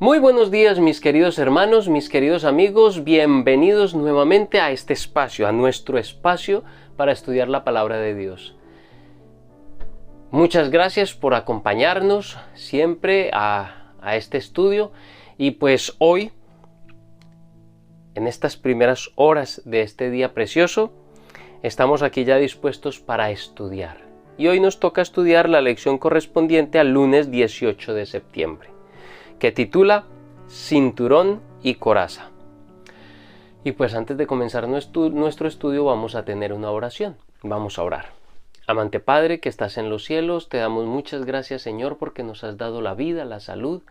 Muy buenos días, mis queridos hermanos, mis queridos amigos, bienvenidos nuevamente a este espacio, a nuestro espacio para estudiar la palabra de Dios. Muchas gracias por acompañarnos siempre a este estudio y pues hoy, en estas primeras horas de este día precioso, estamos aquí ya dispuestos para estudiar. Y hoy nos toca estudiar la lección correspondiente al lunes 18 de septiembre. Que titula Cinturón y Coraza. Y pues antes de comenzar nuestro estudio vamos a tener una oración. Vamos a orar. Amante Padre que estás en los cielos, te damos muchas gracias, Señor, porque nos has dado la vida, la salud,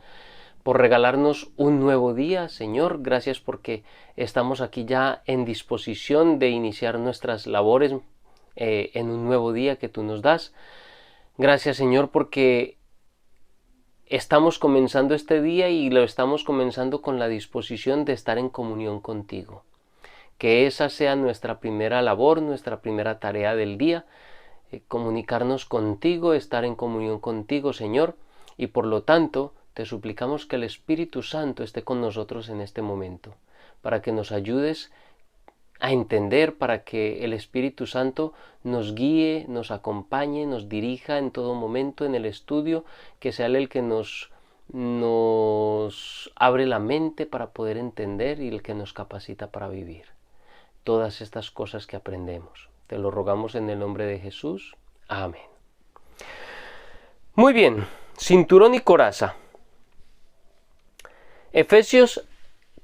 por regalarnos un nuevo día, Señor. Gracias porque estamos aquí ya en disposición de iniciar nuestras labores en un nuevo día que tú nos das. Gracias, Señor, porque estamos comenzando este día y lo estamos comenzando con la disposición de estar en comunión contigo. Que esa sea nuestra primera labor, nuestra primera tarea del día, comunicarnos contigo, estar en comunión contigo, Señor, y por lo tanto te suplicamos que el Espíritu Santo esté con nosotros en este momento, para que nos ayudes a entender, para que el Espíritu Santo nos guíe, nos acompañe, nos dirija en todo momento en el estudio, que sea Él el que nos abre la mente para poder entender y el que nos capacita para vivir todas estas cosas que aprendemos. Te lo rogamos en el nombre de Jesús. Amén. Muy bien, cinturón y coraza. Efesios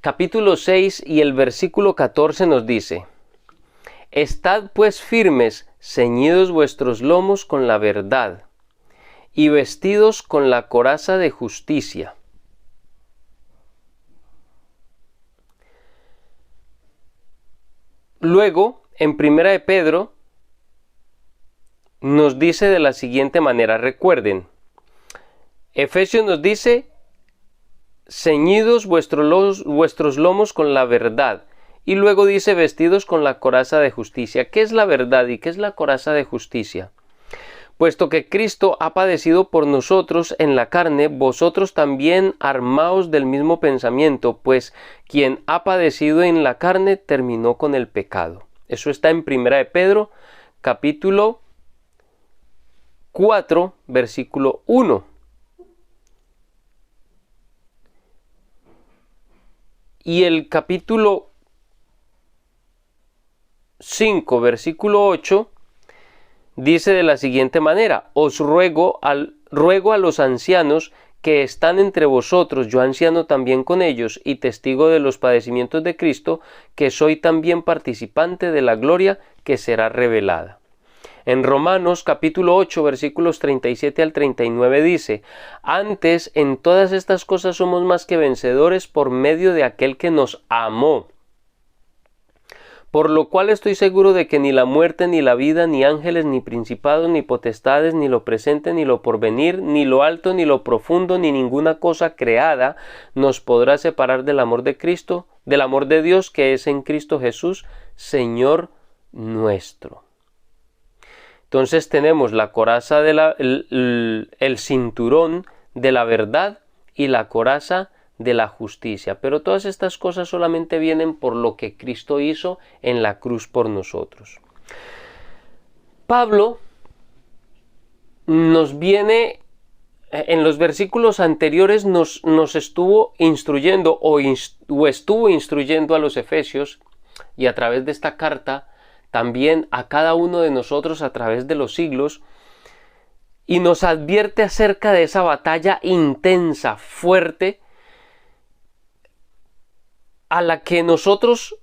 capítulo 6 y el versículo 14 nos dice: Estad pues firmes, ceñidos vuestros lomos con la verdad, y vestidos con la coraza de justicia. Luego, en Primera de Pedro, nos dice de la siguiente manera, recuerden, Efesios nos dice: ceñidos vuestros lomos con la verdad. Y luego dice vestidos con la coraza de justicia. ¿Qué es la verdad y qué es la coraza de justicia? Puesto que Cristo ha padecido por nosotros en la carne, vosotros también armaos del mismo pensamiento, pues quien ha padecido en la carne terminó con el pecado. Eso está en Primera de Pedro, capítulo 4, versículo 1. Y el capítulo 5, versículo 8, dice de la siguiente manera: Os ruego a los ancianos que están entre vosotros, yo anciano también con ellos, y testigo de los padecimientos de Cristo, que soy también participante de la gloria que será revelada. En Romanos capítulo 8 versículos 37 al 39 dice: Antes en todas estas cosas somos más que vencedores por medio de aquel que nos amó. Por lo cual estoy seguro de que ni la muerte, ni la vida, ni ángeles, ni principados, ni potestades, ni lo presente, ni lo porvenir, ni lo alto, ni lo profundo, ni ninguna cosa creada nos podrá separar del amor de Cristo, del amor de Dios que es en Cristo Jesús, Señor nuestro. Entonces tenemos la coraza el cinturón de la verdad y la coraza de la justicia. Pero todas estas cosas solamente vienen por lo que Cristo hizo en la cruz por nosotros. Pablo nos viene, en los versículos anteriores nos estuvo instruyendo o estuvo instruyendo a los efesios, y a través de esta carta también a cada uno de nosotros a través de los siglos, y nos advierte acerca de esa batalla intensa, fuerte, a la que nosotros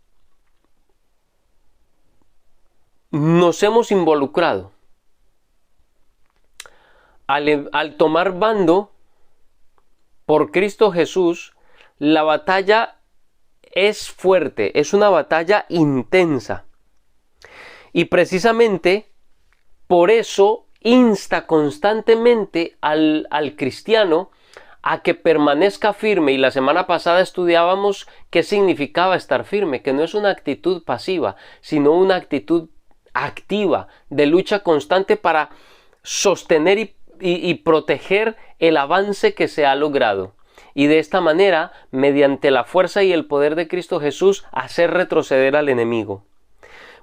nos hemos involucrado. Al tomar bando por Cristo Jesús, la batalla es fuerte, es una batalla intensa. Y precisamente por eso insta constantemente al cristiano a que permanezca firme. Y la semana pasada estudiábamos qué significaba estar firme, que no es una actitud pasiva, sino una actitud activa, de lucha constante para sostener y proteger el avance que se ha logrado. y de esta manera, mediante la fuerza y el poder de Cristo Jesús, hacer retroceder al enemigo.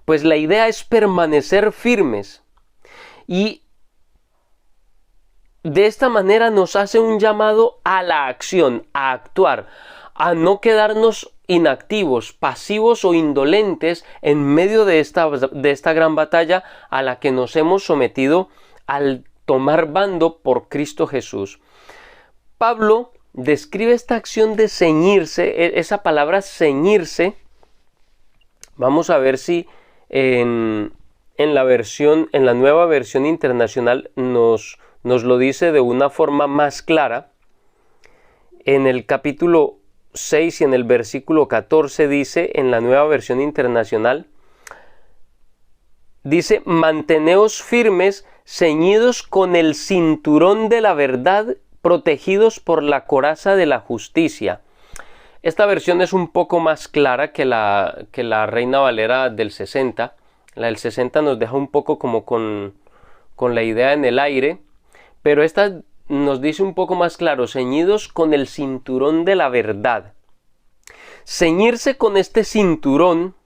Pues la idea es permanecer firmes, y de esta manera nos hace un llamado a la acción, a actuar, a no quedarnos inactivos, pasivos o indolentes en medio de esta gran batalla a la que nos hemos sometido al tomar bando por Cristo Jesús. Pablo describe esta acción de ceñirse, esa palabra ceñirse. Vamos a ver si en la nueva versión internacional nos lo dice de una forma más clara. En el capítulo 6 y en el versículo 14 dice, en la nueva versión internacional, dice: manteneos firmes, ceñidos con el cinturón de la verdad, protegidos por la coraza de la justicia. Esta versión es un poco más clara que la Reina Valera del 60. La del 60 nos deja un poco como con la idea en el aire, pero esta nos dice un poco más claro: ceñidos con el cinturón de la verdad. Ceñirse con este cinturón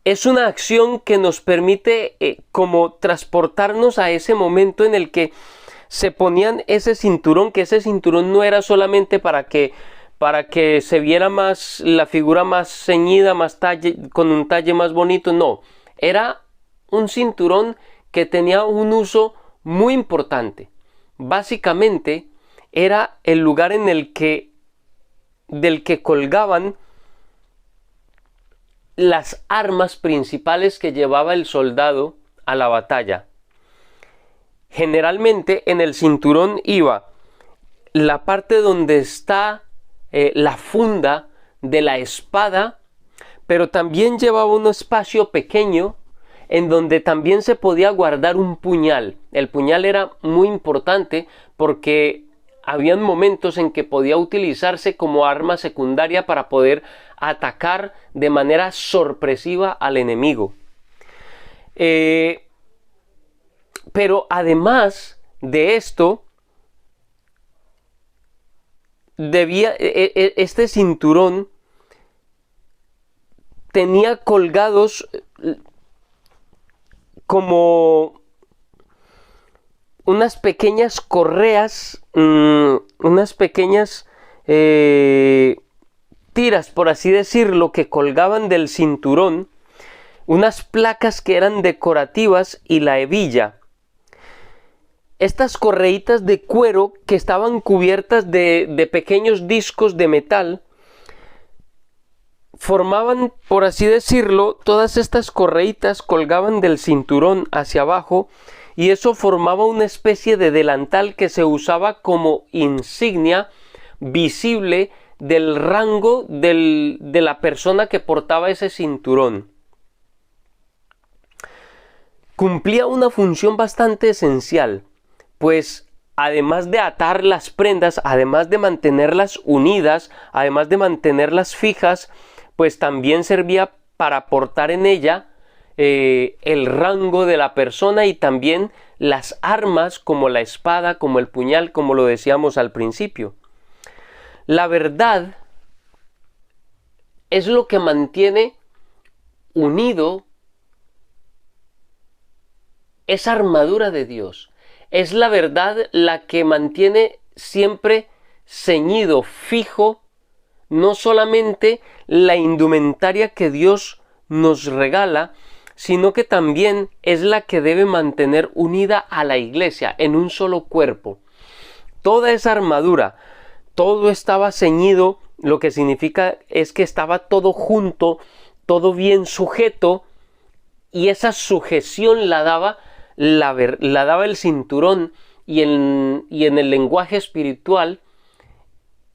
es una acción que nos permite como transportarnos a ese momento en el que se ponían ese cinturón, que ese cinturón no era solamente para que se viera más la figura más ceñida, más con un talle más bonito, no, era un cinturón que tenía un uso muy importante. Básicamente era el lugar en del que colgaban las armas principales que llevaba el soldado a la batalla. Generalmente en el cinturón iba la parte donde está la funda de la espada, pero también llevaba un espacio pequeño en donde también se podía guardar un puñal. El puñal era muy importante porque habían momentos en que podía utilizarse como arma secundaria para poder atacar de manera sorpresiva al enemigo. Pero además de esto, este cinturón tenía colgados como unas pequeñas correas, unas pequeñas tiras, por así decirlo, que colgaban del cinturón, unas placas que eran decorativas y la hebilla. Estas correitas de cuero que estaban cubiertas de pequeños discos de metal formaban, por así decirlo, todas estas correitas colgaban del cinturón hacia abajo, y eso formaba una especie de delantal que se usaba como insignia visible del rango de la persona que portaba ese cinturón. Cumplía una función bastante esencial, pues además de atar las prendas, además de mantenerlas unidas, además de mantenerlas fijas, pues también servía para portar en ella el rango de la persona y también las armas como la espada, como el puñal, como lo decíamos al principio. La verdad es lo que mantiene unido esa armadura de Dios. Es la verdad la que mantiene siempre ceñido, fijo, no solamente la indumentaria que Dios nos regala, sino que también es la que debe mantener unida a la iglesia en un solo cuerpo. Toda esa armadura, todo estaba ceñido, lo que significa es que estaba todo junto, todo bien sujeto, y esa sujeción la daba el cinturón, y en el lenguaje espiritual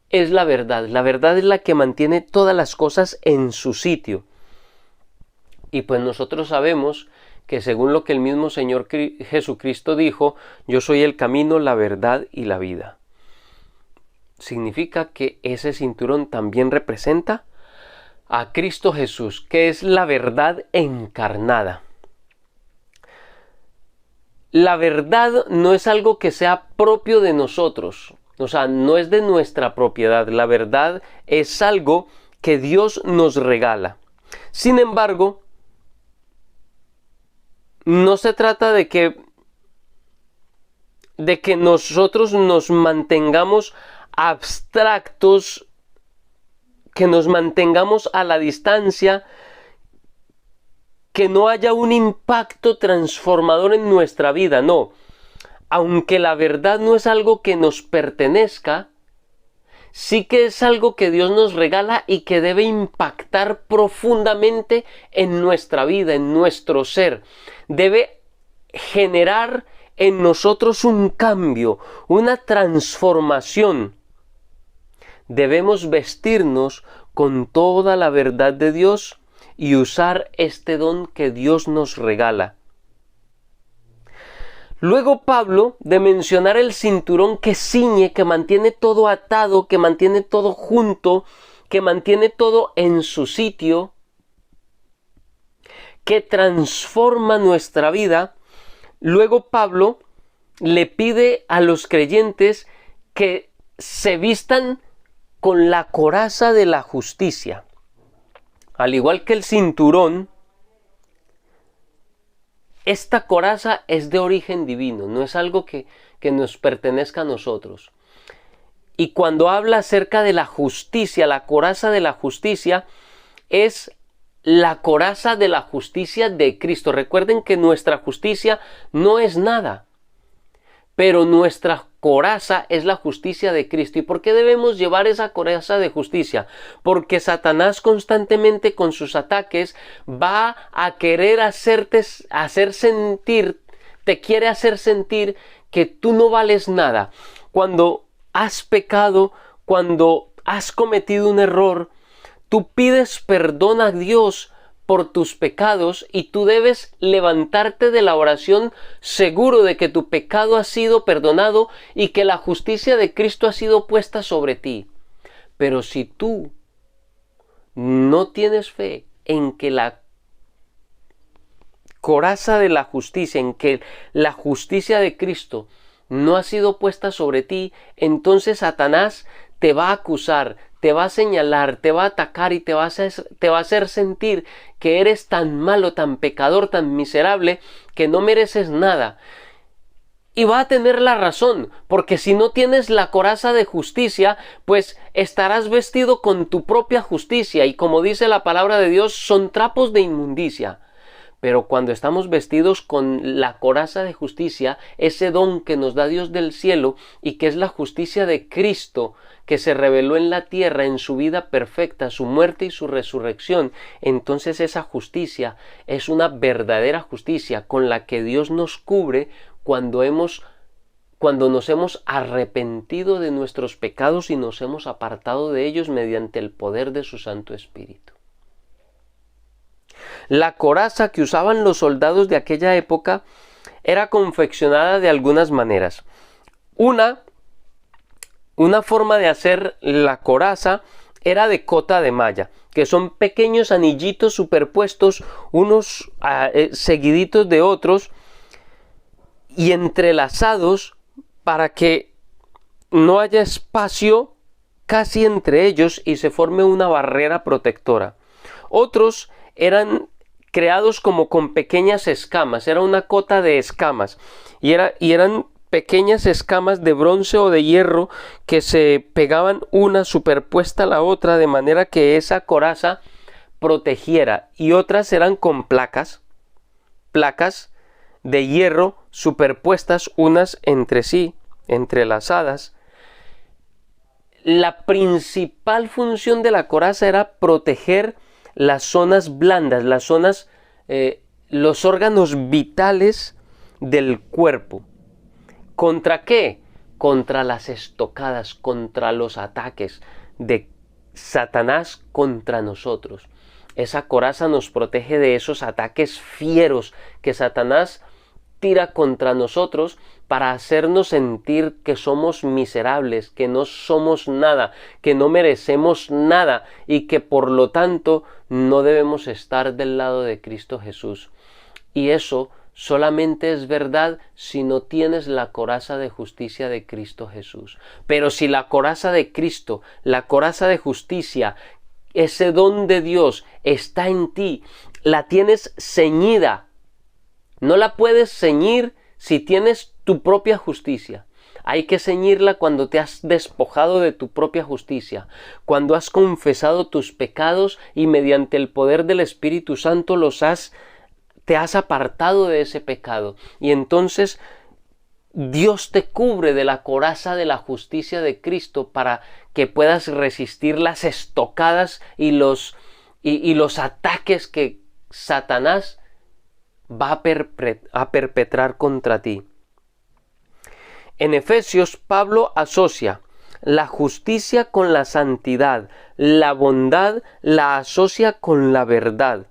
es la verdad. La verdad es la que mantiene todas las cosas en su sitio. Y pues nosotros sabemos que según lo que el mismo Señor Jesucristo dijo: yo soy el camino, la verdad y la vida. Significa que ese cinturón también representa a Cristo Jesús, que es la verdad encarnada. la verdad no es algo que sea propio de nosotros, o sea, no es de nuestra propiedad. La verdad es algo que Dios nos regala. Sin embargo, no se trata de que nosotros nos mantengamos abstractos, que nos mantengamos a la distancia, que no haya un impacto transformador en nuestra vida. No, aunque la verdad no es algo que nos pertenezca, sí que es algo que Dios nos regala y que debe impactar profundamente en nuestra vida, en nuestro ser. Debe generar en nosotros un cambio, una transformación. Debemos vestirnos con toda la verdad de Dios y usar este don que Dios nos regala. Luego Pablo, de mencionar el cinturón que ciñe, que mantiene todo atado, que mantiene todo junto, que mantiene todo en su sitio, que transforma nuestra vida, luego Pablo le pide a los creyentes que se vistan con la coraza de la justicia. Al igual que el cinturón, esta coraza es de origen divino, no es algo que nos pertenezca a nosotros. Y cuando habla acerca de la justicia, la coraza de la justicia es la coraza de la justicia de Cristo. Recuerden que nuestra justicia no es nada, pero nuestra coraza es la justicia de Cristo. ¿Y por qué debemos llevar esa coraza de justicia? Porque Satanás constantemente con sus ataques va a querer te quiere hacer sentir que tú no vales nada. Cuando has pecado, cuando has cometido un error, tú pides perdón a Dios por tus pecados y tú debes levantarte de la oración seguro de que tu pecado ha sido perdonado y que la justicia de Cristo ha sido puesta sobre ti. Pero si tú no tienes fe en que la coraza de la justicia, en que la justicia de Cristo no ha sido puesta sobre ti, entonces Satanás te va a acusar, te va a señalar, te va a atacar y te va a hacer sentir que eres tan malo, tan pecador, tan miserable, que no mereces nada. Y va a tener la razón, porque si no tienes la coraza de justicia, pues estarás vestido con tu propia justicia, y como dice la palabra de Dios, son trapos de inmundicia. Pero cuando estamos vestidos con la coraza de justicia, ese don que nos da Dios del cielo y que es la justicia de Cristo, que se reveló en la tierra en su vida perfecta, su muerte y su resurrección, entonces esa justicia es una verdadera justicia con la que Dios nos cubre cuando nos hemos arrepentido de nuestros pecados y nos hemos apartado de ellos mediante el poder de su Santo Espíritu. La coraza que usaban los soldados de aquella época era confeccionada de algunas maneras. Una forma de hacer la coraza era de cota de malla, que son pequeños anillitos superpuestos, unos seguiditos de otros y entrelazados para que no haya espacio casi entre ellos y se forme una barrera protectora. Otros eran creados como con pequeñas escamas, era una cota de escamas y eran pequeñas escamas de bronce o de hierro que se pegaban una superpuesta a la otra de manera que esa coraza protegiera, y otras eran con placas de hierro superpuestas unas entre sí, entrelazadas. La principal función de la coraza era proteger las zonas blandas, los órganos vitales del cuerpo. ¿Contra qué? Contra las estocadas, contra los ataques de Satanás contra nosotros. Esa coraza nos protege de esos ataques fieros que Satanás tira contra nosotros para hacernos sentir que somos miserables, que no somos nada, que no merecemos nada y que por lo tanto no debemos estar del lado de Cristo Jesús. Y eso solamente es verdad si no tienes la coraza de justicia de Cristo Jesús. Pero si la coraza de Cristo, la coraza de justicia, ese don de Dios está en ti, la tienes ceñida. No la puedes ceñir si tienes tu propia justicia. Hay que ceñirla cuando te has despojado de tu propia justicia, cuando has confesado tus pecados y mediante el poder del Espíritu Santo te has apartado de ese pecado. Y entonces Dios te cubre de la coraza de la justicia de Cristo para que puedas resistir las estocadas y los ataques que Satanás va a perpetrar contra ti. En Efesios, Pablo asocia la justicia con la santidad, la bondad la asocia con la verdad.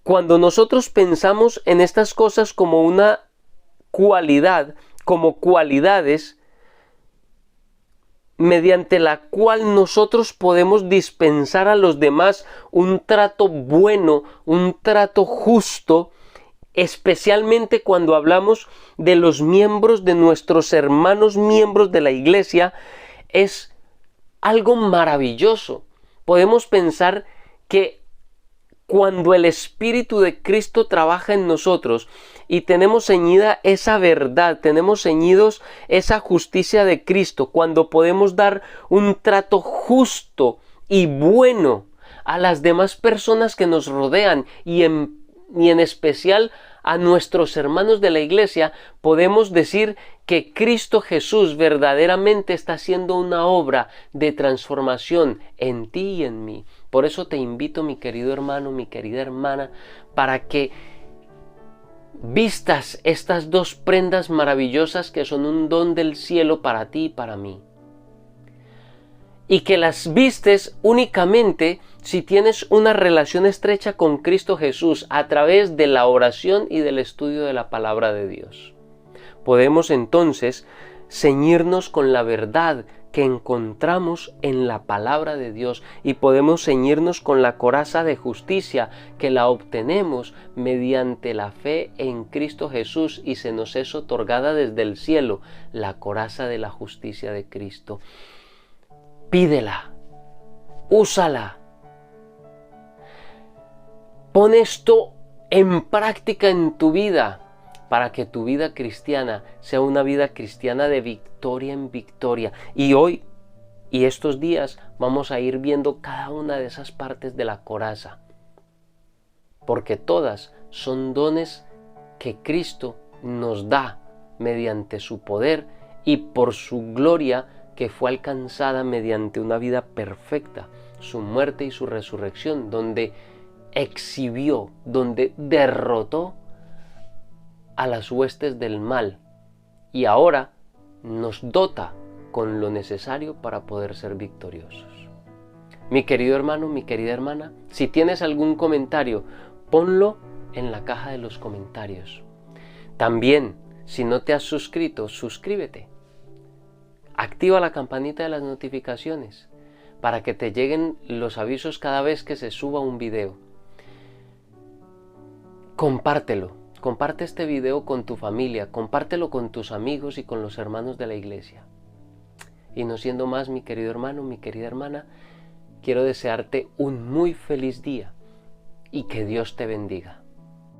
Cuando nosotros pensamos en estas cosas como una cualidad, como cualidades, mediante la cual nosotros podemos dispensar a los demás un trato bueno, un trato justo, especialmente cuando hablamos de los miembros, de nuestros hermanos miembros de la iglesia, es algo maravilloso. Podemos pensar que cuando el Espíritu de Cristo trabaja en nosotros y tenemos ceñida esa verdad, tenemos ceñidos esa justicia de Cristo, cuando podemos dar un trato justo y bueno a las demás personas que nos rodean y en especial a nuestros hermanos de la iglesia, podemos decir que Cristo Jesús verdaderamente está haciendo una obra de transformación en ti y en mí. Por eso te invito, mi querido hermano, mi querida hermana, para que vistas estas dos prendas maravillosas que son un don del cielo para ti y para mí. Y que las vistes únicamente si tienes una relación estrecha con Cristo Jesús a través de la oración y del estudio de la palabra de Dios. Podemos entonces ceñirnos con la verdad que encontramos en la palabra de Dios y podemos ceñirnos con la coraza de justicia que la obtenemos mediante la fe en Cristo Jesús y se nos es otorgada desde el cielo la coraza de la justicia de Cristo. Pídela, úsala. Pon esto en práctica en tu vida para que tu vida cristiana sea una vida cristiana de victoria en victoria. Y hoy y estos días vamos a ir viendo cada una de esas partes de la coraza, porque todas son dones que Cristo nos da mediante su poder y por su gloria que fue alcanzada mediante una vida perfecta, su muerte y su resurrección, donde exhibió, donde derrotó a las huestes del mal y ahora nos dota con lo necesario para poder ser victoriosos. Mi querido hermano, mi querida hermana, si tienes algún comentario, ponlo en la caja de los comentarios. También, si no te has suscrito, suscríbete. Activa la campanita de las notificaciones para que te lleguen los avisos cada vez que se suba un video. Compártelo, comparte este video con tu familia, compártelo con tus amigos y con los hermanos de la iglesia. Y no siendo más, mi querido hermano, mi querida hermana, quiero desearte un muy feliz día y que Dios te bendiga.